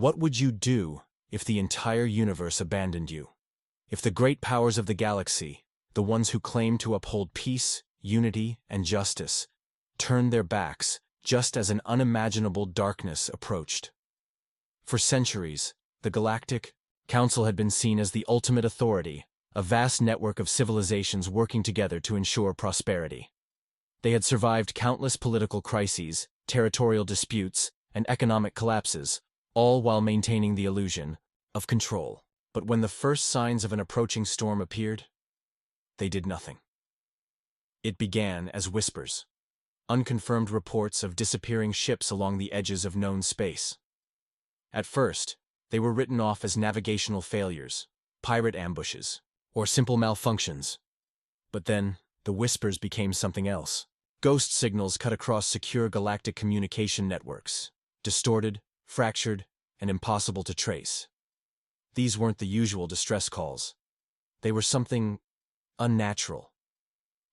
What would you do if the entire universe abandoned you? If the great powers of the galaxy, the ones who claim to uphold peace, unity, and justice, turned their backs just as an unimaginable darkness approached? For centuries, the Galactic Council had been seen as the ultimate authority, a vast network of civilizations working together to ensure prosperity. They had survived countless political crises, territorial disputes, and economic collapses, all while maintaining the illusion of control. But when the first signs of an approaching storm appeared, they did nothing. It began as whispers, unconfirmed reports of disappearing ships along the edges of known space. At first, they were written off as navigational failures, pirate ambushes, or simple malfunctions. But then, the whispers became something else. Ghost signals cut across secure galactic communication networks, distorted, fractured, and impossible to trace. These weren't the usual distress calls. They were something unnatural.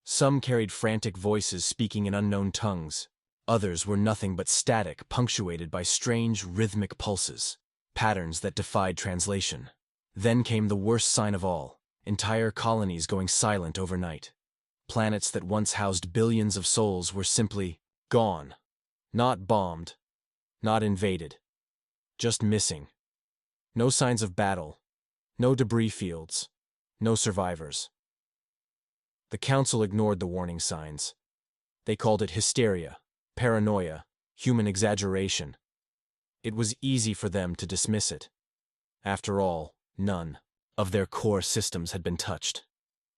Some carried frantic voices speaking in unknown tongues. Others were nothing but static, punctuated by strange, rhythmic pulses, patterns that defied translation. Then came the worst sign of all, entire colonies going silent overnight. Planets that once housed billions of souls were simply gone. Not bombed, not invaded, just missing. No signs of battle, no debris fields, no survivors. The Council ignored the warning signs. They called it hysteria, paranoia, human exaggeration. It was easy for them to dismiss it. After all, none of their core systems had been touched.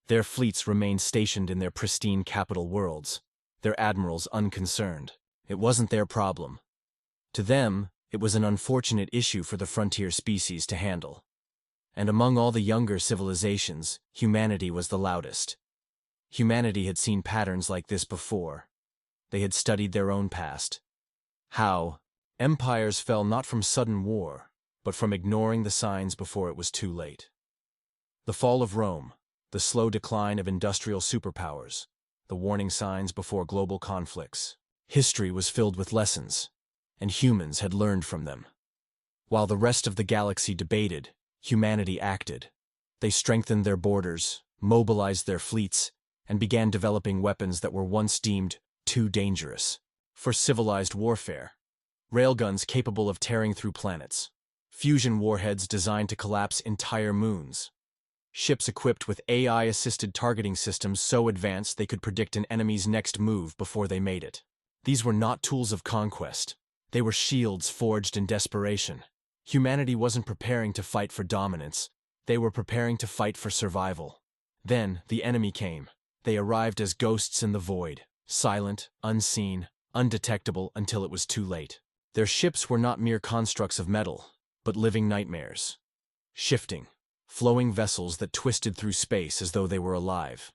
Their fleets remained stationed in their pristine capital worlds, their admirals unconcerned. It wasn't their problem. To them, it was an unfortunate issue for the frontier species to handle. And among all the younger civilizations, humanity was the loudest. Humanity had seen patterns like this before. They had studied their own past. How empires fell not from sudden war, but from ignoring the signs before it was too late. The fall of Rome, the slow decline of industrial superpowers, the warning signs before global conflicts. History was filled with lessons, and humans had learned from them. While the rest of the galaxy debated, humanity acted. They strengthened their borders, mobilized their fleets, and began developing weapons that were once deemed too dangerous for civilized warfare. Railguns capable of tearing through planets, fusion warheads designed to collapse entire moons, ships equipped with AI-assisted targeting systems so advanced they could predict an enemy's next move before they made it. These were not tools of conquest. They were shields forged in desperation. Humanity wasn't preparing to fight for dominance. They were preparing to fight for survival. Then, the enemy came. They arrived as ghosts in the void, silent, unseen, undetectable until it was too late. Their ships were not mere constructs of metal, but living nightmares. Shifting, flowing vessels that twisted through space as though they were alive.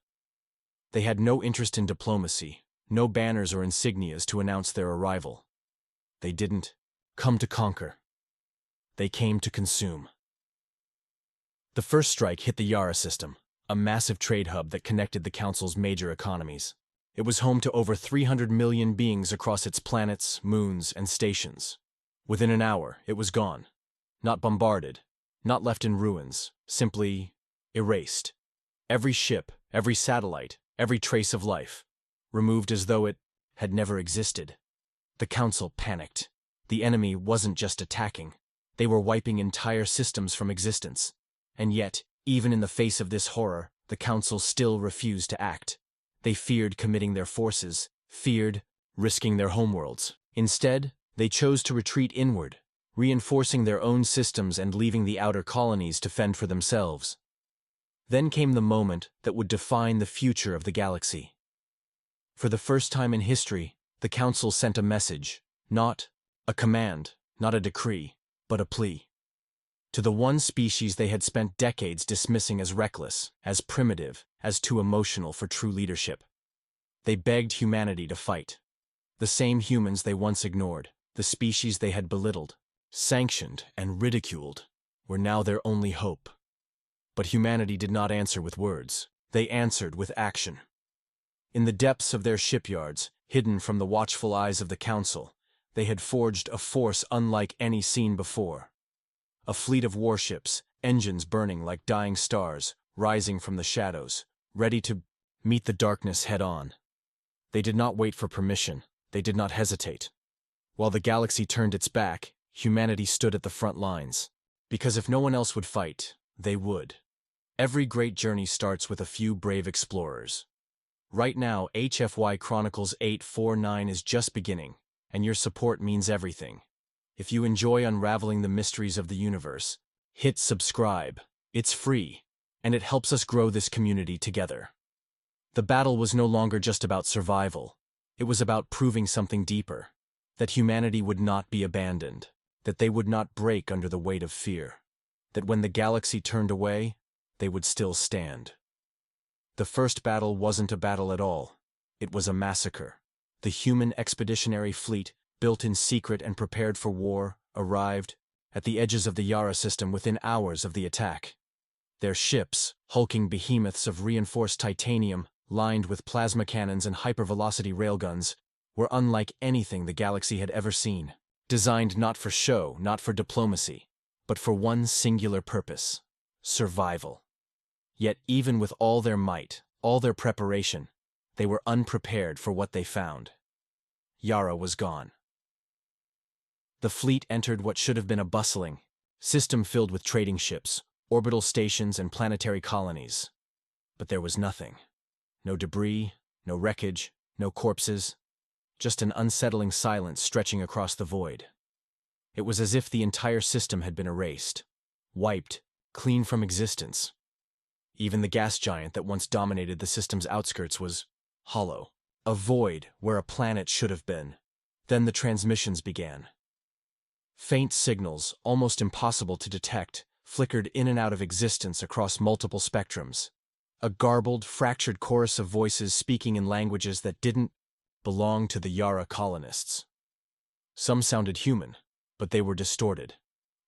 They had no interest in diplomacy, no banners or insignias to announce their arrival. They didn't come to conquer. They came to consume. The first strike hit the Yara system, a massive trade hub that connected the Council's major economies. It was home to over 300 million beings across its planets, moons, and stations. Within an hour, it was gone. Not bombarded, not left in ruins, simply erased. Every ship, every satellite, every trace of life, removed as though it had never existed. The Council panicked. The enemy wasn't just attacking. They were wiping entire systems from existence. And yet, even in the face of this horror, the Council still refused to act. They feared committing their forces, feared risking their homeworlds. Instead, they chose to retreat inward, reinforcing their own systems and leaving the outer colonies to fend for themselves. Then came the moment that would define the future of the galaxy. For the first time in history, the Council sent a message, not a command, not a decree, but a plea. To the one species they had spent decades dismissing as reckless, as primitive, as too emotional for true leadership. They begged humanity to fight. The same humans they once ignored, the species they had belittled, sanctioned, and ridiculed, were now their only hope. But humanity did not answer with words. They answered with action. In the depths of their shipyards, hidden from the watchful eyes of the Council, they had forged a force unlike any seen before. A fleet of warships, engines burning like dying stars, rising from the shadows, ready to meet the darkness head-on. They did not wait for permission. They did not hesitate. While the galaxy turned its back, humanity stood at the front lines. Because if no one else would fight, they would. Every great journey starts with a few brave explorers. Right now, HFY Chronicles-849 is just beginning, and your support means everything. If you enjoy unraveling the mysteries of the universe, hit subscribe. It's free, and it helps us grow this community together. The battle was no longer just about survival. It was about proving something deeper. That humanity would not be abandoned. That they would not break under the weight of fear. That when the galaxy turned away, they would still stand. The first battle wasn't a battle at all. It was a massacre. The human expeditionary fleet, built in secret and prepared for war, arrived at the edges of the Yara system within hours of the attack. Their ships, hulking behemoths of reinforced titanium, lined with plasma cannons and hypervelocity railguns, were unlike anything the galaxy had ever seen. Designed not for show, not for diplomacy, but for one singular purpose: survival. Yet even with all their might, all their preparation, they were unprepared for what they found. Yara was gone. The fleet entered what should have been a bustling system filled with trading ships, orbital stations, and planetary colonies. But there was nothing. No debris, no wreckage, no corpses. Just an unsettling silence stretching across the void. It was as if the entire system had been erased, wiped, clean from existence. Even the gas giant that once dominated the system's outskirts was hollow, a void where a planet should have been. Then the transmissions began. Faint signals, almost impossible to detect, flickered in and out of existence across multiple spectrums. A garbled, fractured chorus of voices speaking in languages that didn't belong to the Yara colonists. Some sounded human, but they were distorted.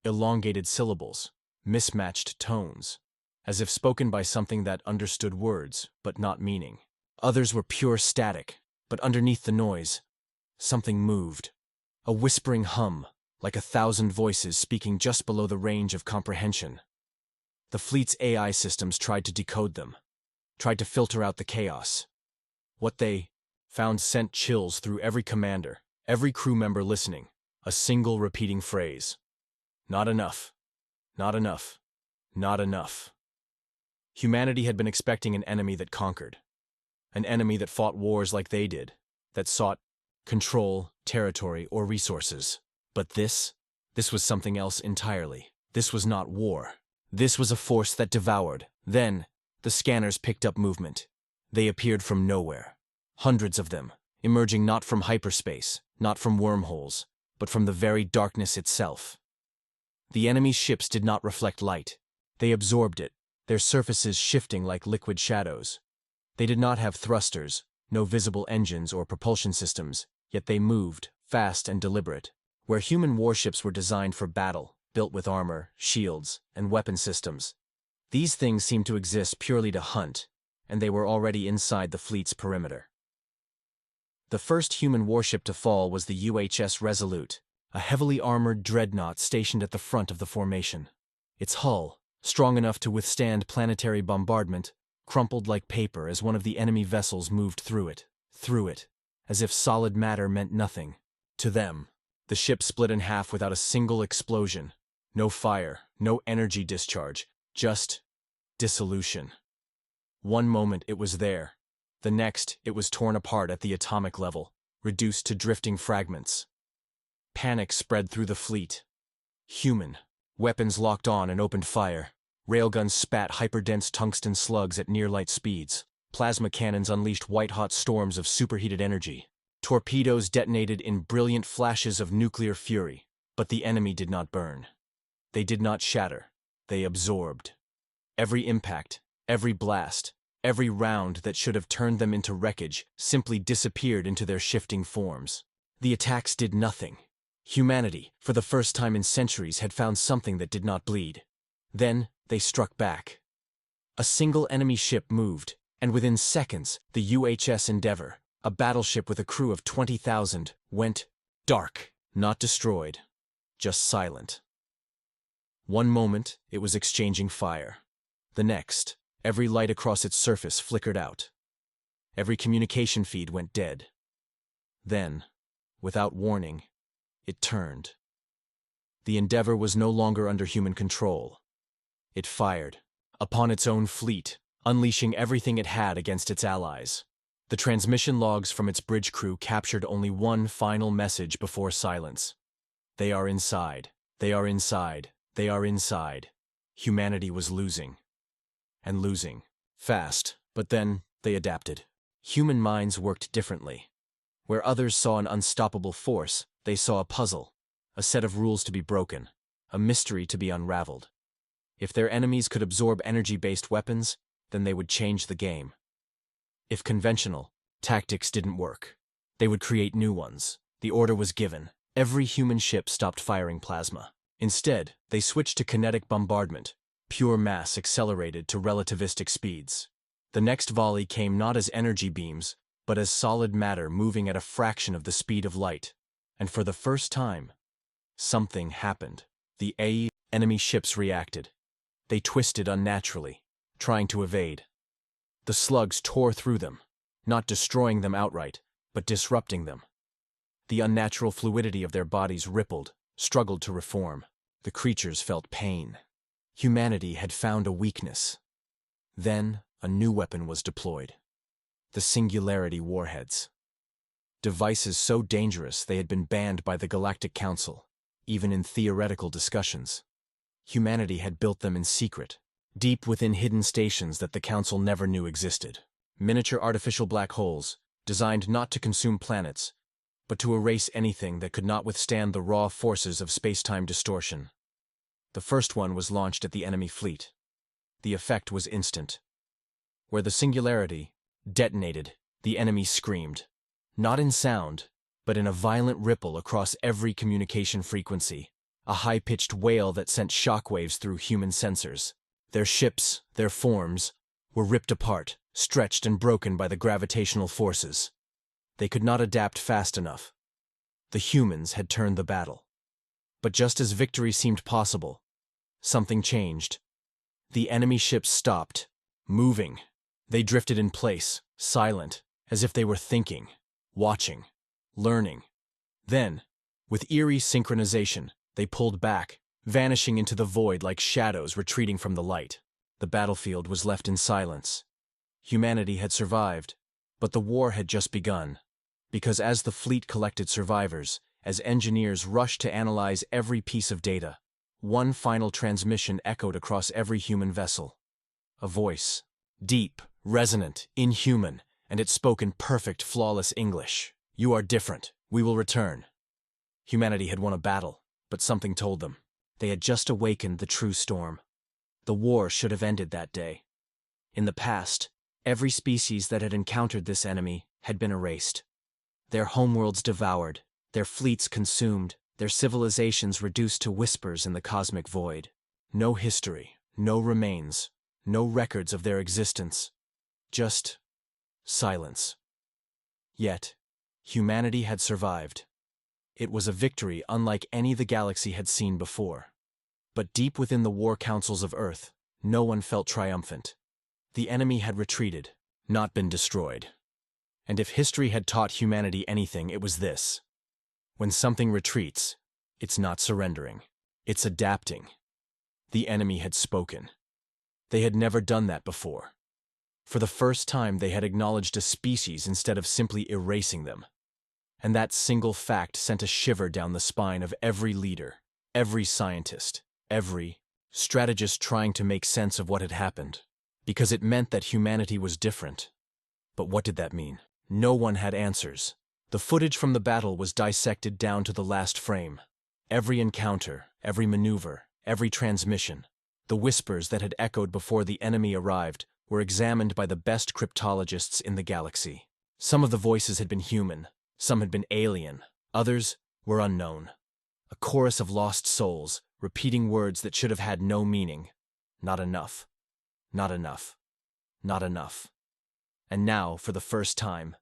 Elongated syllables, mismatched tones, as if spoken by something that understood words, but not meaning. Others were pure static, but underneath the noise, something moved. A whispering hum, like 1,000 voices speaking just below the range of comprehension. The fleet's AI systems tried to decode them, tried to filter out the chaos. What they found sent chills through every commander, every crew member listening, a single repeating phrase: not enough, not enough, not enough. Humanity had been expecting an enemy that conquered, an enemy that fought wars like they did, that sought control, territory, or resources. But this was something else entirely. This was not war. This was a force that devoured. Then, the scanners picked up movement. They appeared from nowhere. Hundreds of them, emerging not from hyperspace, not from wormholes, but from the very darkness itself. The enemy's ships did not reflect light. They absorbed it, their surfaces shifting like liquid shadows. They did not have thrusters, no visible engines or propulsion systems, yet they moved, fast and deliberate. Where human warships were designed for battle, built with armor, shields, and weapon systems, these things seemed to exist purely to hunt, and they were already inside the fleet's perimeter. The first human warship to fall was the UHS Resolute, a heavily armored dreadnought stationed at the front of the formation. Its hull, strong enough to withstand planetary bombardment, crumpled like paper as one of the enemy vessels moved through it, as if solid matter meant nothing. To them, the ship split in half without a single explosion. No fire, no energy discharge, just dissolution. One moment it was there. The next, it was torn apart at the atomic level, reduced to drifting fragments. Panic spread through the fleet. Human. Weapons locked on and opened fire. Railguns spat hyperdense tungsten slugs at near-light speeds. Plasma cannons unleashed white-hot storms of superheated energy. Torpedoes detonated in brilliant flashes of nuclear fury, but the enemy did not burn. They did not shatter. They absorbed. Every impact, every blast, every round that should have turned them into wreckage simply disappeared into their shifting forms. The attacks did nothing. Humanity, for the first time in centuries, had found something that did not bleed. Then they struck back. A single enemy ship moved, and within seconds, the UHS Endeavour, a battleship with a crew of 20,000, went dark, not destroyed, just silent. One moment, it was exchanging fire. The next, every light across its surface flickered out. Every communication feed went dead. Then, without warning, it turned. The Endeavor was no longer under human control. It fired upon its own fleet, unleashing everything it had against its allies. The transmission logs from its bridge crew captured only one final message before silence. They are inside. They are inside. They are inside. Humanity was losing. And losing. Fast, but then they adapted. Human minds worked differently. Where others saw an unstoppable force, they saw a puzzle, a set of rules to be broken, a mystery to be unraveled. If their enemies could absorb energy-based weapons, then they would change the game. If conventional tactics didn't work, they would create new ones. The order was given. Every human ship stopped firing plasma. Instead, they switched to kinetic bombardment, pure mass accelerated to relativistic speeds. The next volley came not as energy beams, but as solid matter moving at a fraction of the speed of light. And for the first time, something happened. The enemy ships reacted. They twisted unnaturally, trying to evade. The slugs tore through them, not destroying them outright, but disrupting them. The unnatural fluidity of their bodies rippled, struggled to reform. The creatures felt pain. Humanity had found a weakness. Then, a new weapon was deployed. The Singularity warheads. Devices so dangerous they had been banned by the Galactic Council, even in theoretical discussions. Humanity had built them in secret, deep within hidden stations that the Council never knew existed. Miniature artificial black holes, designed not to consume planets, but to erase anything that could not withstand the raw forces of space-time distortion. The first one was launched at the enemy fleet. The effect was instant. Where the Singularity detonated, the enemy screamed. Not in sound, but in a violent ripple across every communication frequency, a high-pitched wail that sent shockwaves through human sensors. Their ships, their forms, were ripped apart, stretched and broken by the gravitational forces. They could not adapt fast enough. The humans had turned the battle. But just as victory seemed possible, something changed. The enemy ships stopped, moving. They drifted in place, silent, as if they were thinking, watching, learning. Then, with eerie synchronization, they pulled back, vanishing into the void like shadows retreating from the light. The battlefield was left in silence. Humanity had survived, but the war had just begun. Because as the fleet collected survivors, as engineers rushed to analyze every piece of data, one final transmission echoed across every human vessel. A voice. Deep, resonant, inhuman, and it spoke in perfect, flawless English. "You are different. We will return." Humanity had won a battle, but something told them. They had just awakened the true storm. The war should have ended that day. In the past, every species that had encountered this enemy had been erased. Their homeworlds devoured, their fleets consumed, their civilizations reduced to whispers in the cosmic void. No history, no remains, no records of their existence. Just silence. Yet, humanity had survived. It was a victory unlike any the galaxy had seen before. But deep within the war councils of Earth, no one felt triumphant. The enemy had retreated, not been destroyed. And if history had taught humanity anything, it was this. When something retreats, it's not surrendering. It's adapting. The enemy had spoken. They had never done that before. For the first time, they had acknowledged a species instead of simply erasing them. And that single fact sent a shiver down the spine of every leader, every scientist, every strategist trying to make sense of what had happened. Because it meant that humanity was different. But what did that mean? No one had answers. The footage from the battle was dissected down to the last frame. Every encounter, every maneuver, every transmission, the whispers that had echoed before the enemy arrived were examined by the best cryptologists in the galaxy. Some of the voices had been human, some had been alien, others were unknown. A chorus of lost souls, repeating words that should have had no meaning. Not enough. Not enough. Not enough. And now, for the first time,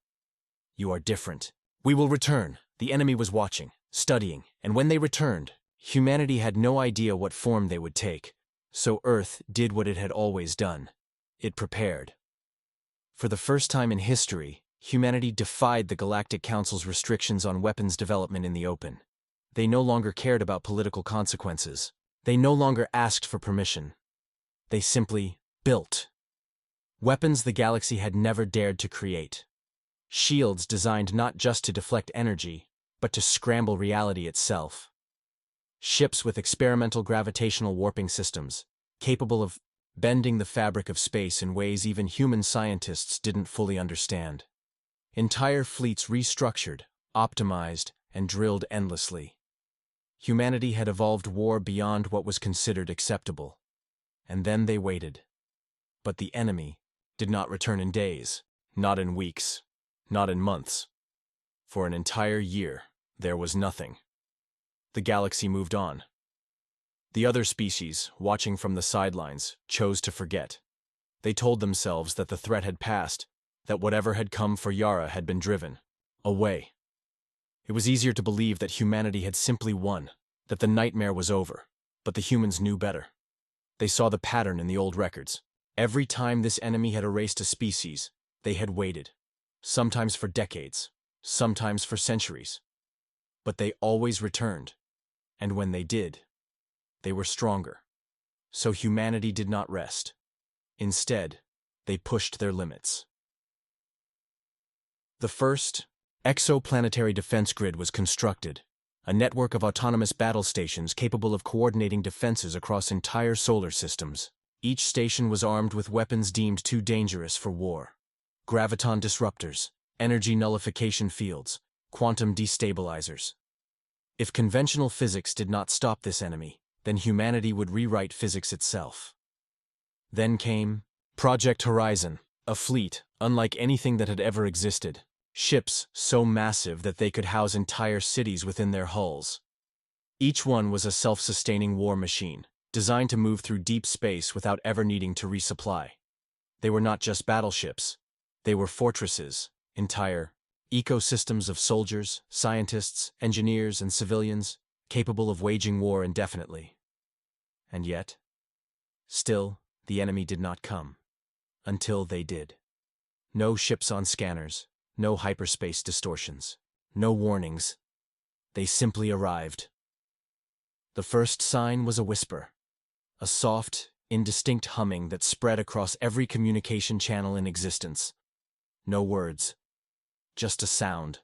"You are different. We will return." The enemy was watching, studying, and when they returned, Humanity had no idea what form they would take, so Earth did what it had always done. It prepared. For the first time in history, humanity defied the Galactic Council's restrictions on weapons development in the open. They no longer cared about political consequences. They no longer asked for permission. They simply built. Weapons the galaxy had never dared to create. Shields designed not just to deflect energy, but to scramble reality itself. Ships with experimental gravitational warping systems, capable of bending the fabric of space in ways even human scientists didn't fully understand. Entire fleets restructured, optimized, and drilled endlessly. Humanity had evolved war beyond what was considered acceptable. And then they waited. But the enemy did not return in days, not in weeks, not in months. For an entire year, there was nothing. The galaxy moved on. The other species, watching from the sidelines, chose to forget. They told themselves that the threat had passed, that whatever had come for Yara had been driven away. It was easier to believe that humanity had simply won, that the nightmare was over, but the humans knew better. They saw the pattern in the old records. Every time this enemy had erased a species, they had waited, sometimes for decades, sometimes for centuries. But they always returned, and when they did, they were stronger. So humanity did not rest. Instead, they pushed their limits. The first exoplanetary defense grid was constructed, a network of autonomous battle stations capable of coordinating defenses across entire solar systems. Each station was armed with weapons deemed too dangerous for war. Graviton disruptors, energy nullification fields, quantum destabilizers. If conventional physics did not stop this enemy, then humanity would rewrite physics itself. Then came Project Horizon, a fleet unlike anything that had ever existed. Ships so massive that they could house entire cities within their hulls. Each one was a self-sustaining war machine, designed to move through deep space without ever needing to resupply. They were not just battleships. They were fortresses, entire ecosystems of soldiers, scientists, engineers, and civilians, capable of waging war indefinitely. And yet, still, the enemy did not come. Until they did. No ships on scanners, no hyperspace distortions, no warnings. They simply arrived. The first sign was a whisper, a soft, indistinct humming that spread across every communication channel in existence. No words, just a sound,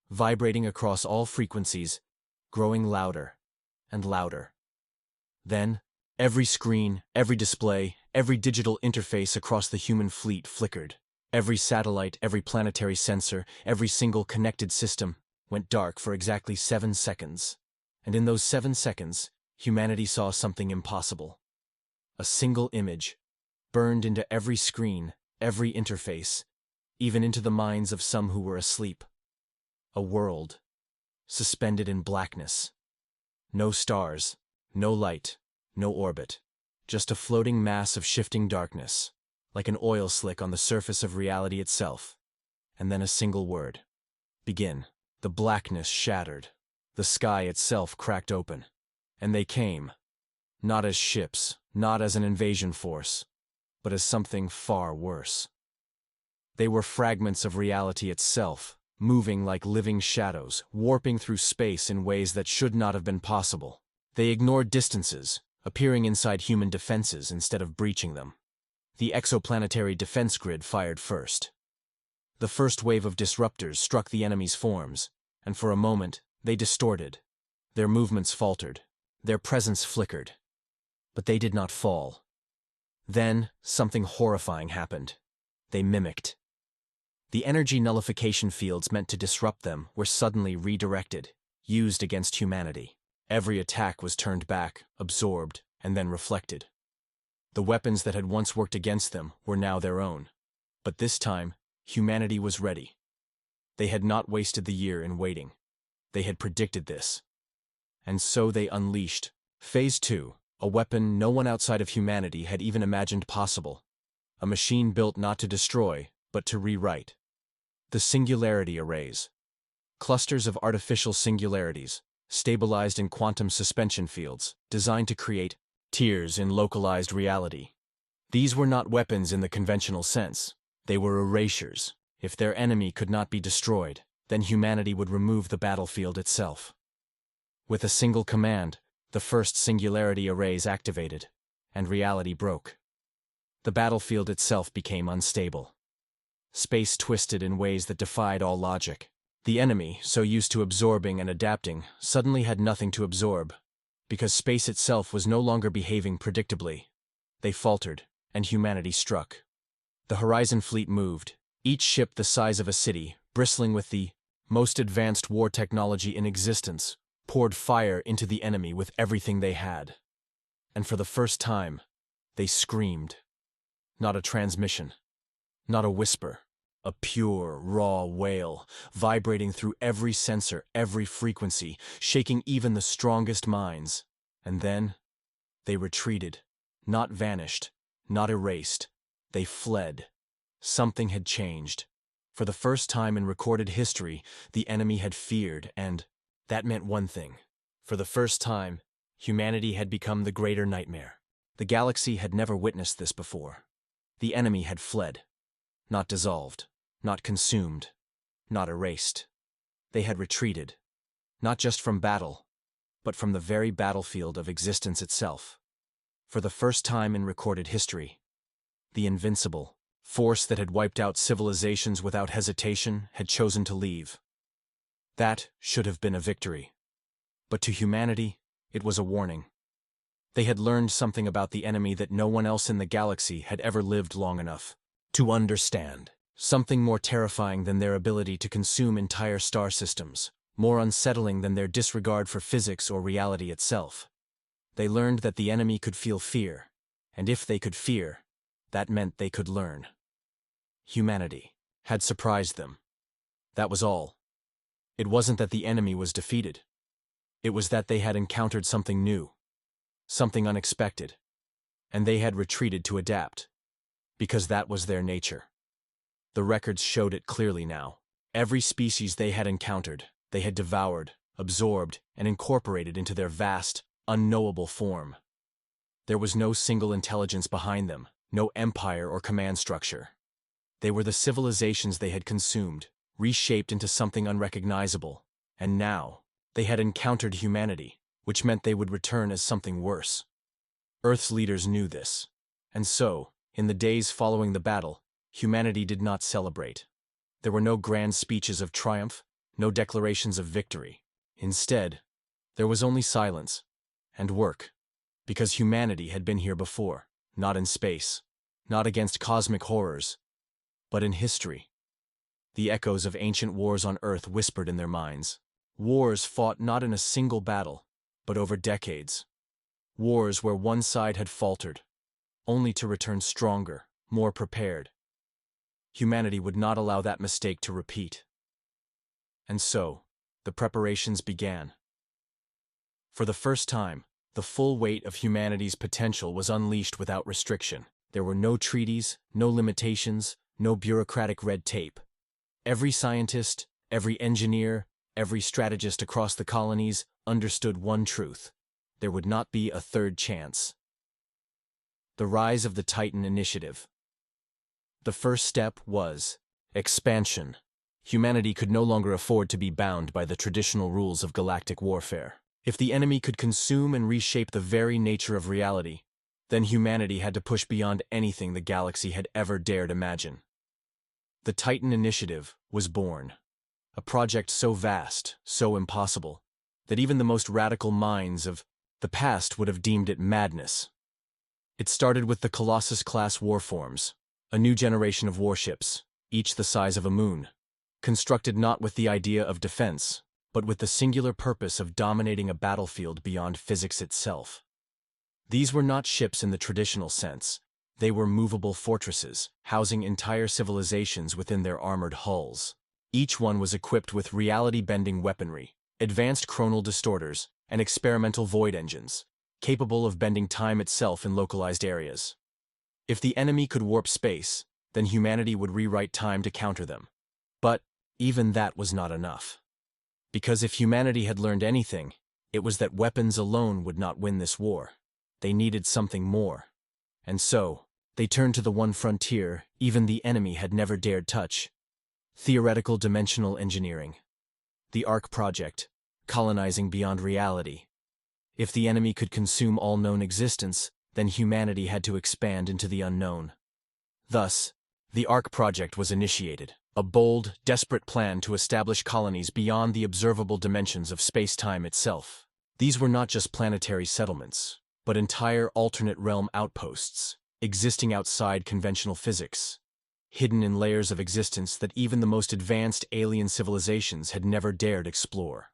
vibrating across all frequencies, growing louder and louder. Then, every screen, every display, every digital interface across the human fleet flickered. Every satellite, every planetary sensor, every single connected system went dark for exactly 7 seconds. And in those 7 seconds, humanity saw something impossible. A single image, burned into every screen, every interface, even into the minds of some who were asleep. A world, suspended in blackness. No stars, no light, no orbit. Just a floating mass of shifting darkness, like an oil slick on the surface of reality itself. And then a single word. Begin. The blackness shattered. The sky itself cracked open. And they came. Not as ships, not as an invasion force, but as something far worse. They were fragments of reality itself, moving like living shadows, warping through space in ways that should not have been possible. They ignored distances, appearing inside human defenses instead of breaching them. The exoplanetary defense grid fired first. The first wave of disruptors struck the enemy's forms, and for a moment, they distorted. Their movements faltered. Their presence flickered. But they did not fall. Then, something horrifying happened. They mimicked. The energy nullification fields meant to disrupt them were suddenly redirected, used against humanity. Every attack was turned back, absorbed, and then reflected. The weapons that had once worked against them were now their own. But this time, humanity was ready. They had not wasted the year in waiting. They had predicted this. And so they unleashed Phase 2, a weapon no one outside of humanity had even imagined possible. A machine built not to destroy, but to rewrite. The singularity arrays. Clusters of artificial singularities, stabilized in quantum suspension fields, designed to create tears in localized reality. These were not weapons in the conventional sense. They were erasures. If their enemy could not be destroyed, then humanity would remove the battlefield itself. With a single command, the first singularity arrays activated, and reality broke. The battlefield itself became unstable. Space twisted in ways that defied all logic. The enemy, so used to absorbing and adapting, suddenly had nothing to absorb, because space itself was no longer behaving predictably. They faltered, and humanity struck. The Horizon Fleet moved, each ship the size of a city, bristling with the most advanced war technology in existence, poured fire into the enemy with everything they had. And for the first time, they screamed. Not a transmission, not a whisper, a pure, raw wail, vibrating through every sensor, every frequency, shaking even the strongest minds. And then, they retreated, not vanished, not erased. They fled. Something had changed. For the first time in recorded history, the enemy had feared, and that meant one thing. For the first time, humanity had become the greater nightmare. The galaxy had never witnessed this before. The enemy had fled. Not dissolved, not consumed, not erased. They had retreated, not just from battle, but from the very battlefield of existence itself. For the first time in recorded history, the invincible force that had wiped out civilizations without hesitation had chosen to leave. That should have been a victory. But to humanity, it was a warning. They had learned something about the enemy that no one else in the galaxy had ever lived long enough to understand. Something more terrifying than their ability to consume entire star systems, more unsettling than their disregard for physics or reality itself. They learned that the enemy could feel fear, and if they could fear, that meant they could learn. Humanity had surprised them. That was all. It wasn't that the enemy was defeated. It was that they had encountered something new, something unexpected, and they had retreated to adapt, because that was their nature. The records showed it clearly now. Every species they had encountered, they had devoured, absorbed, and incorporated into their vast, unknowable form. There was no single intelligence behind them, no empire or command structure. They were the civilizations they had consumed, reshaped into something unrecognizable, and now, they had encountered humanity, which meant they would return as something worse. Earth's leaders knew this, and so, in the days following the battle, humanity did not celebrate. There were no grand speeches of triumph, no declarations of victory. Instead, there was only silence and work, because humanity had been here before, not in space, not against cosmic horrors, but in history. The echoes of ancient wars on Earth whispered in their minds. Wars fought not in a single battle, but over decades. Wars where one side had faltered, only to return stronger, more prepared. Humanity would not allow that mistake to repeat. And so, the preparations began. For the first time, the full weight of humanity's potential was unleashed without restriction. There were no treaties, no limitations, no bureaucratic red tape. Every scientist, every engineer, every strategist across the colonies understood one truth: there would not be a third chance. The rise of the Titan Initiative. The first step was expansion. Humanity could no longer afford to be bound by the traditional rules of galactic warfare. If the enemy could consume and reshape the very nature of reality, then humanity had to push beyond anything the galaxy had ever dared imagine. The Titan Initiative was born. A project so vast, so impossible, that even the most radical minds of the past would have deemed it madness. It started with the Colossus-class warforms, a new generation of warships, each the size of a moon, constructed not with the idea of defense, but with the singular purpose of dominating a battlefield beyond physics itself. These were not ships in the traditional sense. They were movable fortresses, housing entire civilizations within their armored hulls. Each one was equipped with reality-bending weaponry, advanced chronal distorters, and experimental void engines, capable of bending time itself in localized areas. If the enemy could warp space, then humanity would rewrite time to counter them. But even that was not enough. Because if humanity had learned anything, It was that weapons alone would not win this war. They needed something more. And so, they turned to the one frontier even the enemy had never dared touch: theoretical dimensional engineering. The ARC project, colonizing beyond reality. If the enemy could consume all known existence, then humanity had to expand into the unknown. Thus, the ARC project was initiated, a bold, desperate plan to establish colonies beyond the observable dimensions of space-time itself. These were not just planetary settlements, but entire alternate realm outposts, existing outside conventional physics, hidden in layers of existence that even the most advanced alien civilizations had never dared explore.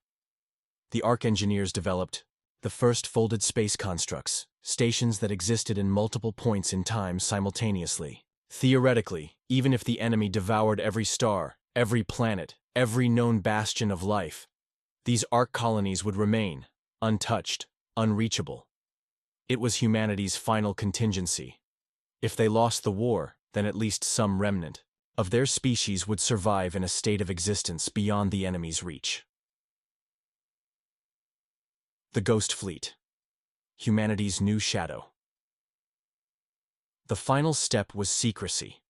The ARC engineers developed the first folded space constructs, stations that existed in multiple points in time simultaneously. Theoretically, even if the enemy devoured every star, every planet, every known bastion of life, these ARC colonies would remain, untouched, unreachable. It was humanity's final contingency. If they lost the war, then at least some remnant of their species would survive in a state of existence beyond the enemy's reach. The Ghost Fleet. Humanity's new shadow. The final step was secrecy.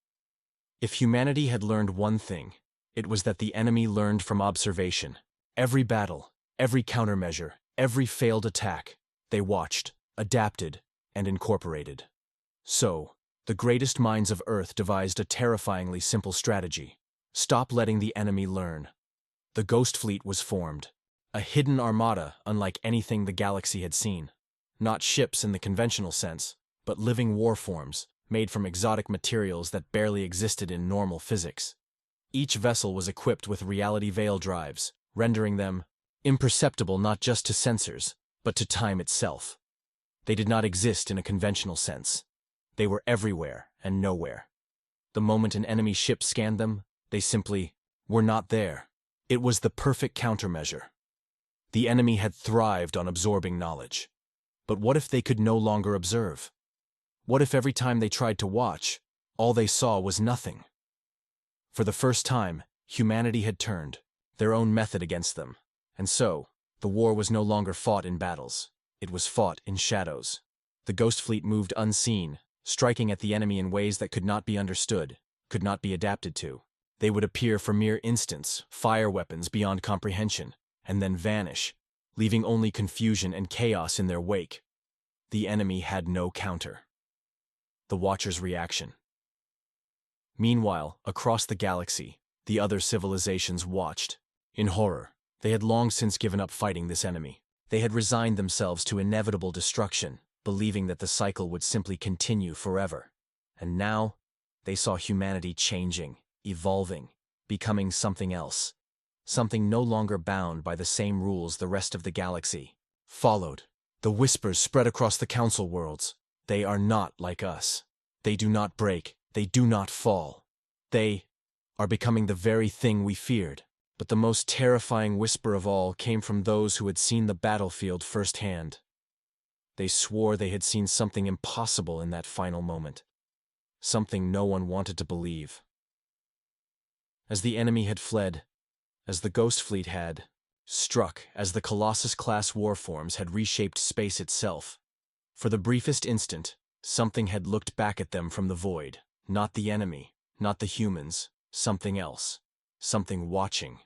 If humanity had learned one thing, it was that the enemy learned from observation. Every battle, every countermeasure, every failed attack, they watched, adapted, and incorporated. So, the greatest minds of Earth devised a terrifyingly simple strategy: stop letting the enemy learn. The Ghost Fleet was formed, a hidden armada unlike anything the galaxy had seen. Not ships in the conventional sense, but living war forms, made from exotic materials that barely existed in normal physics. Each vessel was equipped with reality veil drives, rendering them imperceptible not just to sensors, but to time itself. They did not exist in a conventional sense. They were everywhere and nowhere. The moment an enemy ship scanned them, they simply were not there. It was the perfect countermeasure. The enemy had thrived on absorbing knowledge. But what if they could no longer observe? What if every time they tried to watch, all they saw was nothing? For the first time, humanity had turned their own method against them. And so, the war was no longer fought in battles. It was fought in shadows. The Ghost Fleet moved unseen, striking at the enemy in ways that could not be understood, could not be adapted to. They would appear for mere instants, fire weapons beyond comprehension, and then vanish, leaving only confusion and chaos in their wake. The enemy had no counter. The Watcher's reaction. Meanwhile, across the galaxy, the other civilizations watched. In horror, they had long since given up fighting this enemy. They had resigned themselves to inevitable destruction, believing that the cycle would simply continue forever. And now, they saw humanity changing, evolving, becoming something else. Something no longer bound by the same rules the rest of the galaxy followed. The whispers spread across the council worlds. They are not like us. They do not break. They do not fall. They are becoming the very thing we feared. But the most terrifying whisper of all came from those who had seen the battlefield firsthand. They swore they had seen something impossible in that final moment. Something no one wanted to believe. As the enemy had fled, as the Ghost Fleet had struck, as the Colossus-class warforms had reshaped space itself, for the briefest instant, something had looked back at them from the void. Not the enemy, not the humans, something else. Something watching,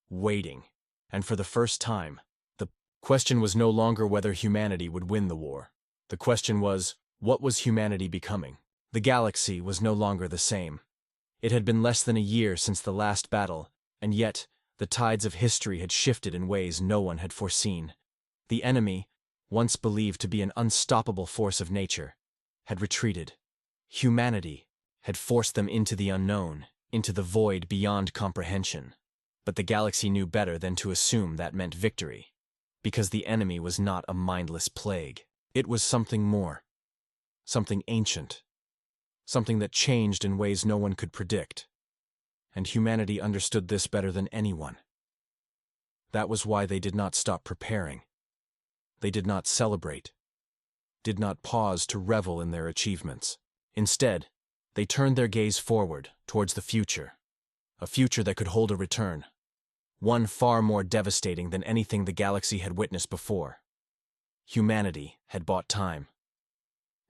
waiting. And for the first time, the question was no longer whether humanity would win the war. The question was, what was humanity becoming? The galaxy was no longer the same. It had been less than a year since the last battle, and yet the tides of history had shifted in ways no one had foreseen. The enemy, once believed to be an unstoppable force of nature, had retreated. Humanity had forced them into the unknown, into the void beyond comprehension. But the galaxy knew better than to assume that meant victory, because the enemy was not a mindless plague. It was something more, something ancient, something that changed in ways no one could predict. And humanity understood this better than anyone. That was why they did not stop preparing. They did not celebrate, did not pause to revel in their achievements. Instead, they turned their gaze forward, towards the future. A future that could hold a return. one far more devastating than anything the galaxy had witnessed before. Humanity had bought time.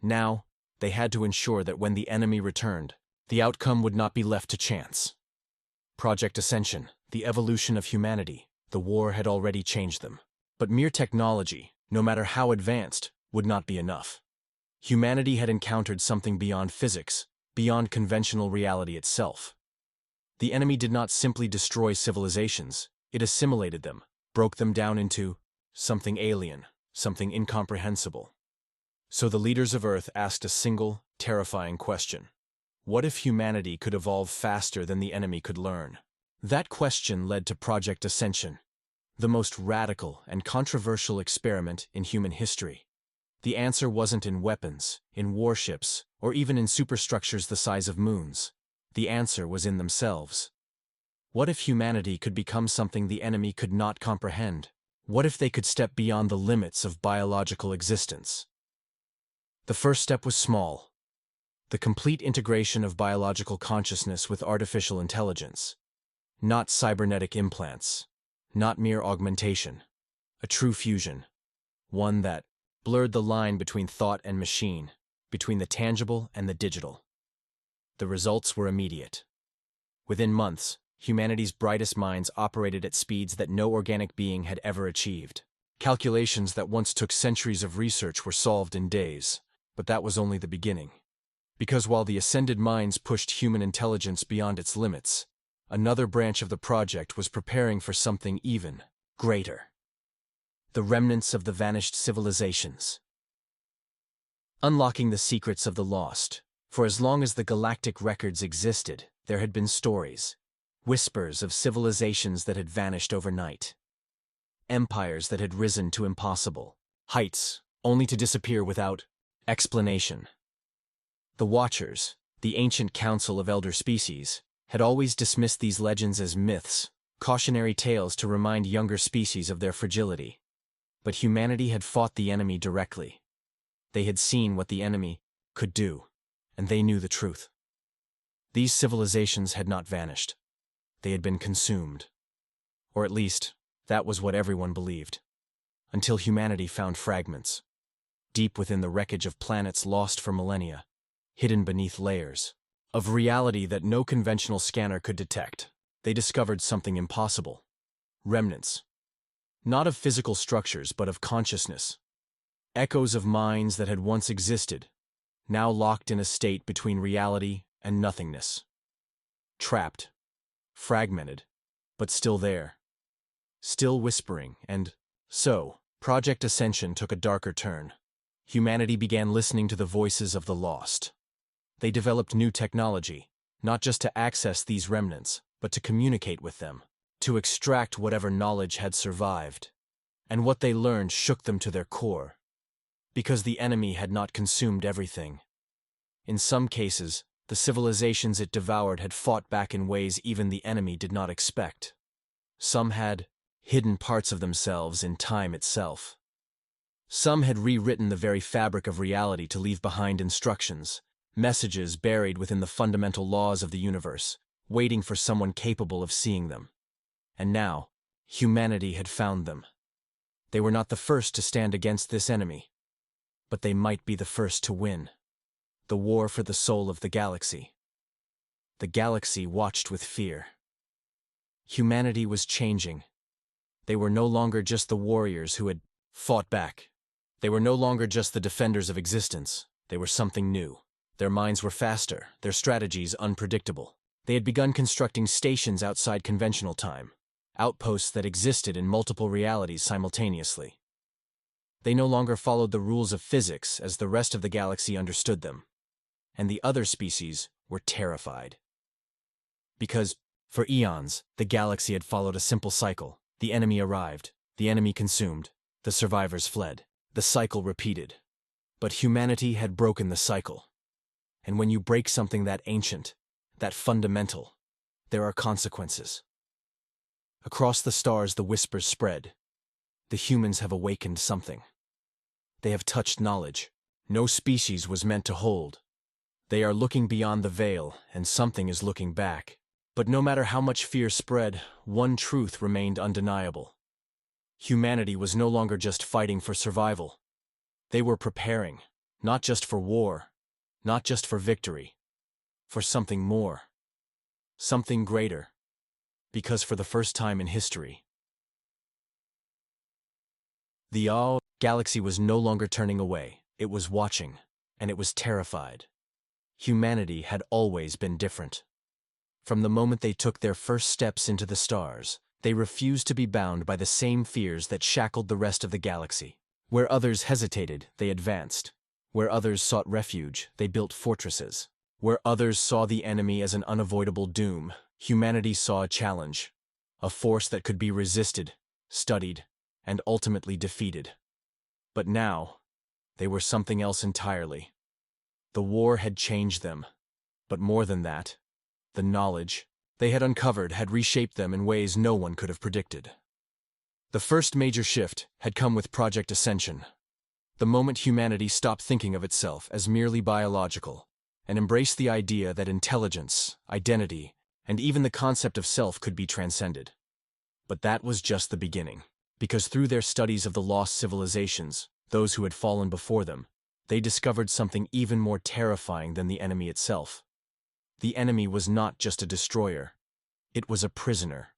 Now, they had to ensure that when the enemy returned, the outcome would not be left to chance. Project Ascension, the evolution of humanity, the war had already changed them. But mere technology, no matter how advanced, would not be enough. Humanity had encountered something beyond physics, beyond conventional reality itself. The enemy did not simply destroy civilizations, it assimilated them, broke them down into something alien, something incomprehensible. So the leaders of Earth asked a single, terrifying question. What if humanity could evolve faster than the enemy could learn? That question led to Project Ascension, the most radical and controversial experiment in human history. The answer wasn't in weapons, in warships, or even in superstructures the size of moons. The answer was in themselves. What if humanity could become something the enemy could not comprehend? What if they could step beyond the limits of biological existence? The first step was small. The complete integration of biological consciousness with artificial intelligence. Not cybernetic implants. Not mere augmentation. A true fusion. One that blurred the line between thought and machine, between the tangible and the digital. The results were immediate. Within months, humanity's brightest minds operated at speeds that no organic being had ever achieved. Calculations that once took centuries of research were solved in days, but that was only the beginning. Because while the ascended minds pushed human intelligence beyond its limits, another branch of the project was preparing for something even greater. The remnants of the vanished civilizations. Unlocking the secrets of the lost. For as long as the galactic records existed, there had been stories, whispers of civilizations that had vanished overnight. Empires that had risen to impossible heights, only to disappear without explanation. The Watchers, the ancient council of elder species, had always dismissed these legends as myths, cautionary tales to remind younger species of their fragility. But humanity had fought the enemy directly. They had seen what the enemy could do, and they knew the truth. These civilizations had not vanished. They had been consumed. Or at least, that was what everyone believed. Until humanity found fragments, deep within the wreckage of planets lost for millennia, hidden beneath layers of reality that no conventional scanner could detect. They discovered something impossible. Remnants. Not of physical structures, but of consciousness. Echoes of minds that had once existed, now locked in a state between reality and nothingness. Trapped, fragmented, but still there. Still whispering, and so, Project Ascension took a darker turn. Humanity began listening to the voices of the lost. They developed new technology, not just to access these remnants, but to communicate with them, to extract whatever knowledge had survived. And what they learned shook them to their core. Because the enemy had not consumed everything. In some cases, the civilizations it devoured had fought back in ways even the enemy did not expect. Some had hidden parts of themselves in time itself. Some had rewritten the very fabric of reality to leave behind instructions, messages buried within the fundamental laws of the universe, waiting for someone capable of seeing them. And now, humanity had found them. They were not the first to stand against this enemy, but they might be the first to win. The war for the soul of the galaxy. The galaxy watched with fear. Humanity was changing. They were no longer just the warriors who had fought back. They were no longer just the defenders of existence. They were something new. Their minds were faster, their strategies unpredictable. They had begun constructing stations outside conventional time, outposts that existed in multiple realities simultaneously. They no longer followed the rules of physics as the rest of the galaxy understood them. And the other species were terrified. Because, for eons, the galaxy had followed a simple cycle. The enemy arrived, the enemy consumed, the survivors fled. The cycle repeated. But humanity had broken the cycle. And when you break something that ancient, that fundamental, there are consequences. Across the stars the whispers spread. The humans have awakened something. They have touched knowledge no species was meant to hold. They are looking beyond the veil, and something is looking back. But no matter how much fear spread, one truth remained undeniable. Humanity was no longer just fighting for survival. They were preparing, not just for war, not just for victory, for something more, something greater. Because for the first time in history, the galaxy was no longer turning away, it was watching, and it was terrified. Humanity had always been different. From the moment they took their first steps into the stars, they refused to be bound by the same fears that shackled the rest of the galaxy. Where others hesitated, they advanced. Where others sought refuge, they built fortresses. Where others saw the enemy as an unavoidable doom, humanity saw a challenge, a force that could be resisted, studied, and ultimately defeated. But now, they were something else entirely. The war had changed them, but more than that, the knowledge they had uncovered had reshaped them in ways no one could have predicted. The first major shift had come with Project Ascension, the moment humanity stopped thinking of itself as merely biological and embraced the idea that intelligence, identity, and even the concept of self could be transcended. But that was just the beginning, because through their studies of the lost civilizations, those who had fallen before them, they discovered something even more terrifying than the enemy itself. The enemy was not just a destroyer, it was a prisoner.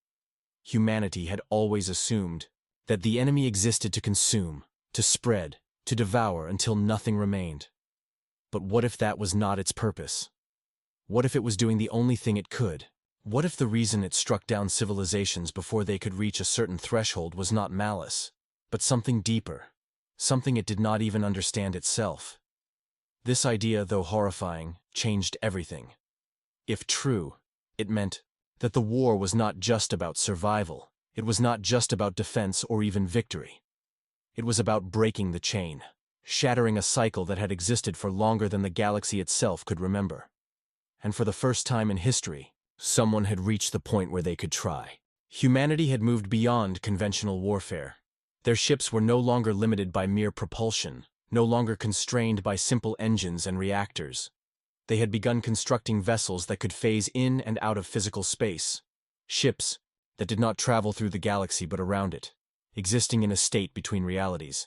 Humanity had always assumed that the enemy existed to consume, to spread, to devour until nothing remained. But what if that was not its purpose? What if it was doing the only thing it could? What if the reason it struck down civilizations before they could reach a certain threshold was not malice, but something deeper, something it did not even understand itself? This idea, though horrifying, changed everything. If true, it meant that the war was not just about survival, it was not just about defense or even victory. It was about breaking the chain, shattering a cycle that had existed for longer than the galaxy itself could remember. And for the first time in history, someone had reached the point where they could try. Humanity had moved beyond conventional warfare. Their ships were no longer limited by mere propulsion, no longer constrained by simple engines and reactors. They had begun constructing vessels that could phase in and out of physical space, ships that did not travel through the galaxy but around it, existing in a state between realities.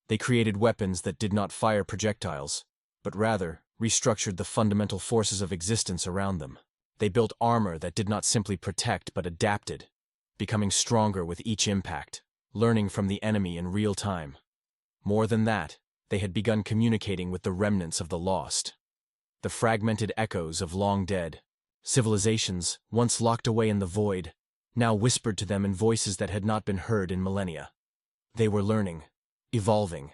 They created weapons that did not fire projectiles, but rather restructured the fundamental forces of existence around them. They built armor that did not simply protect but adapted, becoming stronger with each impact, learning from the enemy in real time. More than that, they had begun communicating with the remnants of the lost, the fragmented echoes of long-dead civilizations, once locked away in the void, now whispered to them in voices that had not been heard in millennia. They were learning, evolving,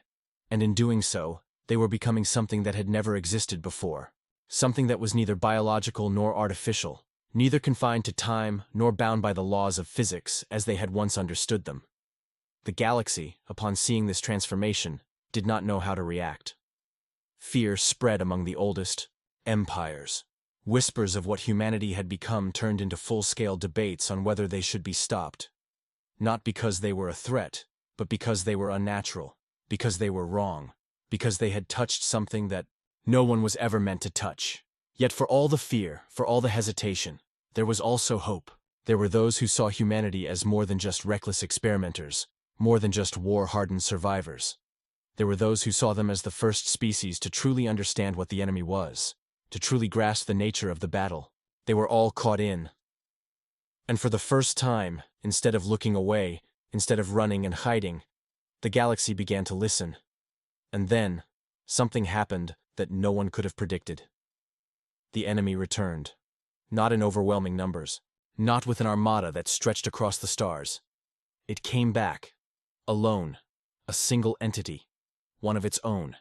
and in doing so, they were becoming something that had never existed before, something that was neither biological nor artificial, neither confined to time nor bound by the laws of physics as they had once understood them. The galaxy, upon seeing this transformation, did not know how to react. Fear spread among the oldest empires. Whispers of what humanity had become turned into full-scale debates on whether they should be stopped. Not because they were a threat, but because they were unnatural, because they were wrong, because they had touched something that no one was ever meant to touch. Yet for all the fear, for all the hesitation, there was also hope. There were those who saw humanity as more than just reckless experimenters, more than just war-hardened survivors. There were those who saw them as the first species to truly understand what the enemy was, to truly grasp the nature of the battle. They were all caught in. And for the first time, instead of looking away, instead of running and hiding, the galaxy began to listen. And then, something happened that no one could have predicted. The enemy returned. Not in overwhelming numbers, not with an armada that stretched across the stars. It came back, alone, a single entity, one of its own.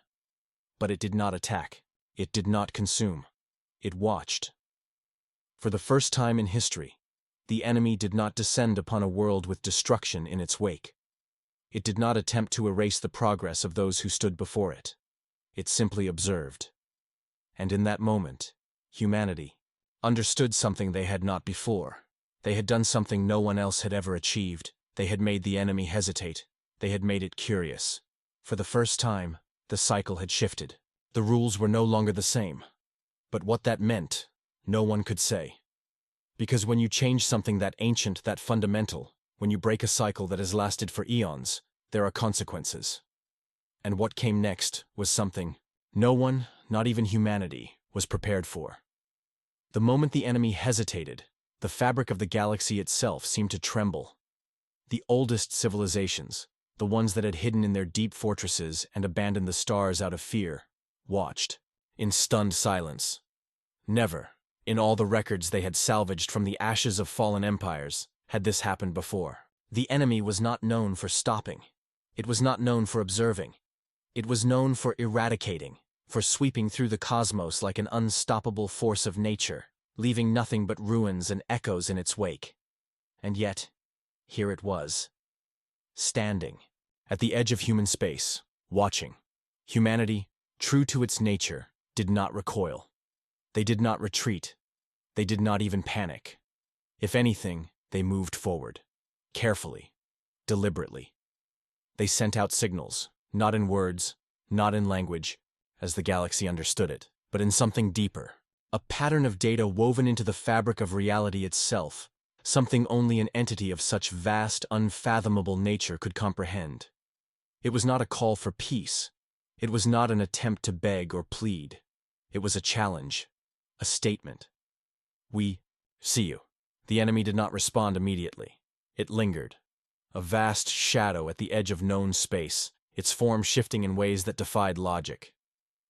But it did not attack. It did not consume. It watched. For the first time in history, the enemy did not descend upon a world with destruction in its wake. It did not attempt to erase the progress of those who stood before it. It simply observed. And in that moment, humanity understood something they had not before. They had done something no one else had ever achieved. They had made the enemy hesitate. They had made it curious. For the first time, the cycle had shifted. The rules were no longer the same. But what that meant, no one could say. Because when you change something that ancient, that fundamental, when you break a cycle that has lasted for eons, there are consequences. And what came next was something no one, not even humanity, was prepared for. The moment the enemy hesitated, the fabric of the galaxy itself seemed to tremble. The oldest civilizations, the ones that had hidden in their deep fortresses and abandoned the stars out of fear, watched, in stunned silence. Never, in all the records they had salvaged from the ashes of fallen empires, had this happened before. The enemy was not known for stopping. It was not known for observing. It was known for eradicating, for sweeping through the cosmos like an unstoppable force of nature, leaving nothing but ruins and echoes in its wake. And yet, here it was, standing, at the edge of human space, watching. Humanity, true to its nature, did not recoil. They did not retreat. They did not even panic. If anything, they moved forward, carefully, deliberately. They sent out signals, not in words, not in language, as the galaxy understood it, but in something deeper, a pattern of data woven into the fabric of reality itself, something only an entity of such vast, unfathomable nature could comprehend. It was not a call for peace. It was not an attempt to beg or plead. It was a challenge, a statement. We see you. The enemy did not respond immediately. It lingered, a vast shadow at the edge of known space, its form shifting in ways that defied logic.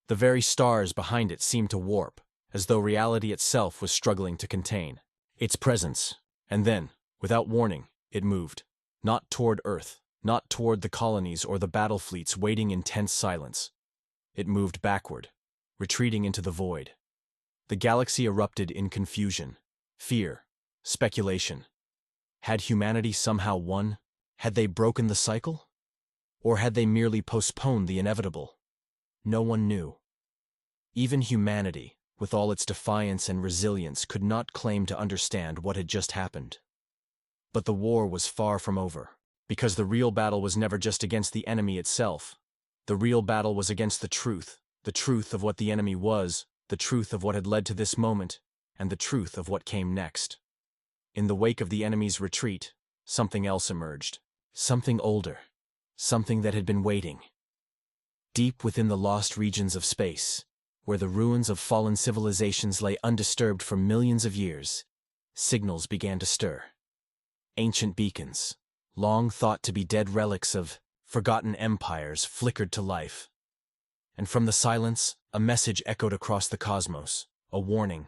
The very stars behind it seemed to warp, as though reality itself was struggling to contain its presence. And then, without warning, it moved, not toward Earth, not toward the colonies or the battle fleets waiting in tense silence. It moved backward, retreating into the void. The galaxy erupted in confusion, fear, speculation. Had humanity somehow won? Had they broken the cycle? Or had they merely postponed the inevitable? No one knew. Even humanity, with all its defiance and resilience, could not claim to understand what had just happened. But the war was far from over, because the real battle was never just against the enemy itself. The real battle was against the truth of what the enemy was, the truth of what had led to this moment, and the truth of what came next. In the wake of the enemy's retreat, something else emerged. Something older. Something that had been waiting. Deep within the lost regions of space, where the ruins of fallen civilizations lay undisturbed for millions of years, signals began to stir. Ancient beacons, long thought to be dead relics of forgotten empires, flickered to life. And from the silence, a message echoed across the cosmos, a warning.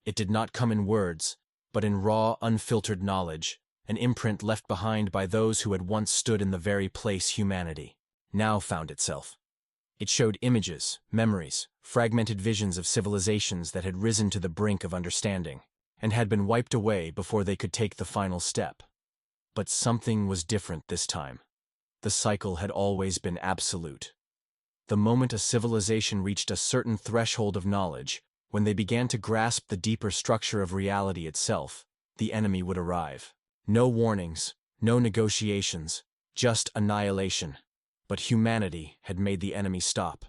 It did not come in words, but in raw, unfiltered knowledge, an imprint left behind by those who had once stood in the very place humanity now found itself. It showed images, memories, fragmented visions of civilizations that had risen to the brink of understanding, and had been wiped away before they could take the final step. But something was different this time. The cycle had always been absolute. The moment a civilization reached a certain threshold of knowledge, when they began to grasp the deeper structure of reality itself, the enemy would arrive. No warnings, no negotiations, just annihilation. But humanity had made the enemy stop.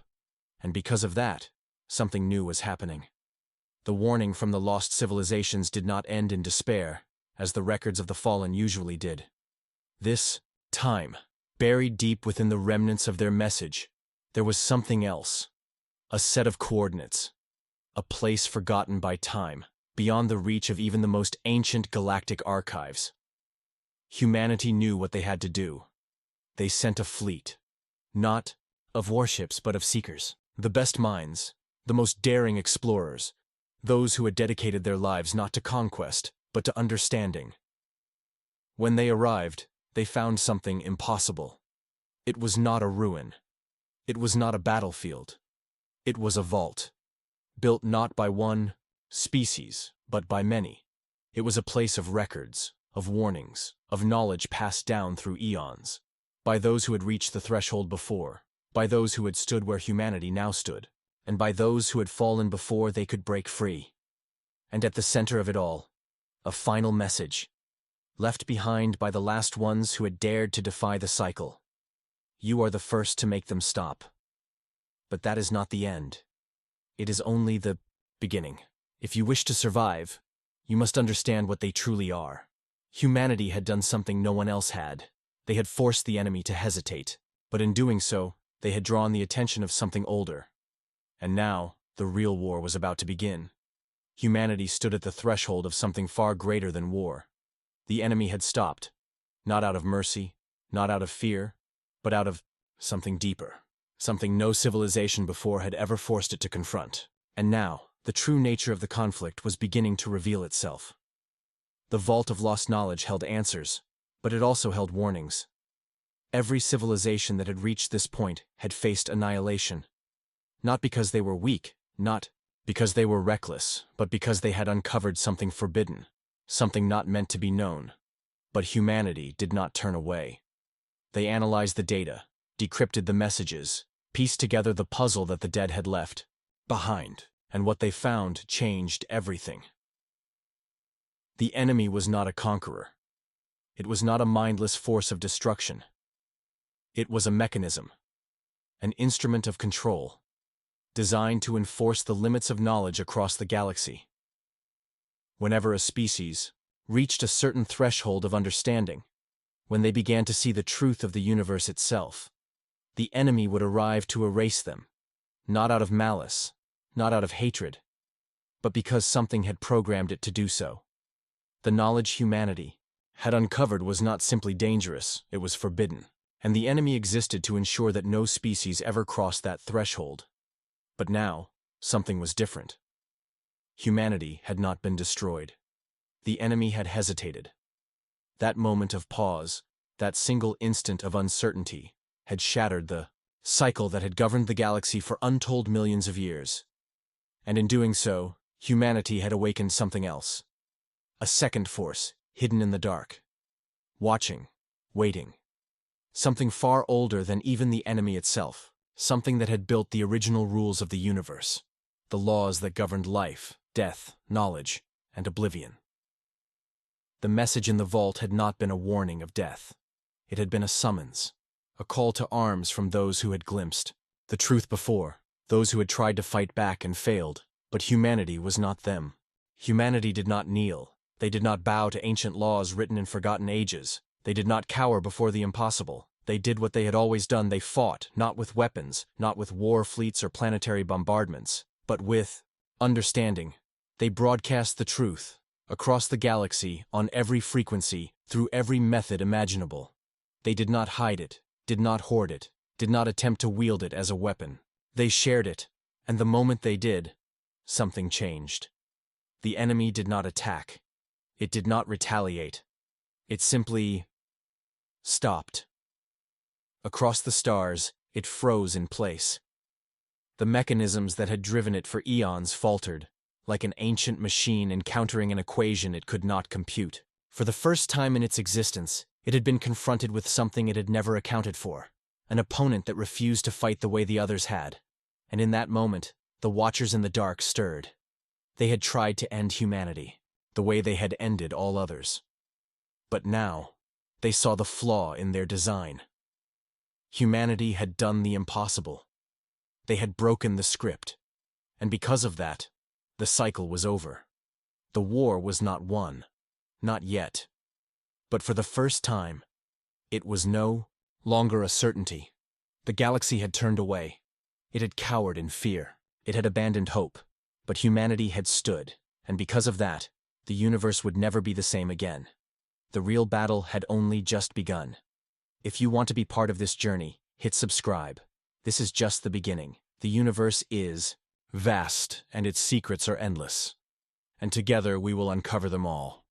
And because of that, something new was happening. The warning from the lost civilizations did not end in despair, as the records of the fallen usually did. This time, buried deep within the remnants of their message, there was something else. A set of coordinates. A place forgotten by time, beyond the reach of even the most ancient galactic archives. Humanity knew what they had to do. They sent a fleet. Not of warships, but of seekers. The best minds, the most daring explorers, those who had dedicated their lives not to conquest, but to understanding. When they arrived, they found something impossible. It was not a ruin. It was not a battlefield. It was a vault. Built not by one species, but by many. It was a place of records, of warnings, of knowledge passed down through eons. By those who had reached the threshold before, by those who had stood where humanity now stood, and by those who had fallen before they could break free. And at the center of it all, a final message, left behind by the last ones who had dared to defy the cycle. You are the first to make them stop. But that is not the end. It is only the beginning. If you wish to survive, you must understand what they truly are. Humanity had done something no one else had. They had forced the enemy to hesitate, but in doing so, they had drawn the attention of something older. And now, the real war was about to begin. Humanity stood at the threshold of something far greater than war. The enemy had stopped, not out of mercy, not out of fear, but out of something deeper, something no civilization before had ever forced it to confront. And now, the true nature of the conflict was beginning to reveal itself. The vault of lost knowledge held answers, but it also held warnings. Every civilization that had reached this point had faced annihilation. Not because they were weak, not because they were reckless, but because they had uncovered something forbidden, something not meant to be known. But humanity did not turn away. They analyzed the data, decrypted the messages, pieced together the puzzle that the dead had left behind, and what they found changed everything. The enemy was not a conqueror. It was not a mindless force of destruction. It was a mechanism, an instrument of control, designed to enforce the limits of knowledge across the galaxy. Whenever a species reached a certain threshold of understanding, when they began to see the truth of the universe itself, the enemy would arrive to erase them, not out of malice, not out of hatred, but because something had programmed it to do so. The knowledge humanity had uncovered was not simply dangerous, it was forbidden, and the enemy existed to ensure that no species ever crossed that threshold. But now, something was different. Humanity had not been destroyed. The enemy had hesitated. That moment of pause, that single instant of uncertainty, had shattered the cycle that had governed the galaxy for untold millions of years. And in doing so, humanity had awakened something else. A second force, hidden in the dark. Watching, waiting. Something far older than even the enemy itself. Something that had built the original rules of the universe. The laws that governed life, death, knowledge, and oblivion. The message in the vault had not been a warning of death. It had been a summons, a call to arms from those who had glimpsed the truth before, those who had tried to fight back and failed. But humanity was not them. Humanity did not kneel. They did not bow to ancient laws written in forgotten ages. They did not cower before the impossible. They did what they had always done. They fought, not with weapons, not with war fleets or planetary bombardments, but with understanding. They broadcast the truth, across the galaxy, on every frequency, through every method imaginable. They did not hide it, did not hoard it, did not attempt to wield it as a weapon. They shared it, and the moment they did, something changed. The enemy did not attack. It did not retaliate. It simply stopped. Across the stars, it froze in place. The mechanisms that had driven it for eons faltered, like an ancient machine encountering an equation it could not compute. For the first time in its existence, it had been confronted with something it had never accounted for, an opponent that refused to fight the way the others had. And in that moment, the Watchers in the dark stirred. They had tried to end humanity, the way they had ended all others. But now, they saw the flaw in their design. Humanity had done the impossible. They had broken the script, and because of that, the cycle was over. The war was not won, not yet. But for the first time, it was no longer a certainty. The galaxy had turned away. It had cowered in fear. It had abandoned hope. But humanity had stood, and because of that, the universe would never be the same again. The real battle had only just begun. If you want to be part of this journey, hit subscribe. This is just the beginning. The universe is vast, and its secrets are endless. And together we will uncover them all.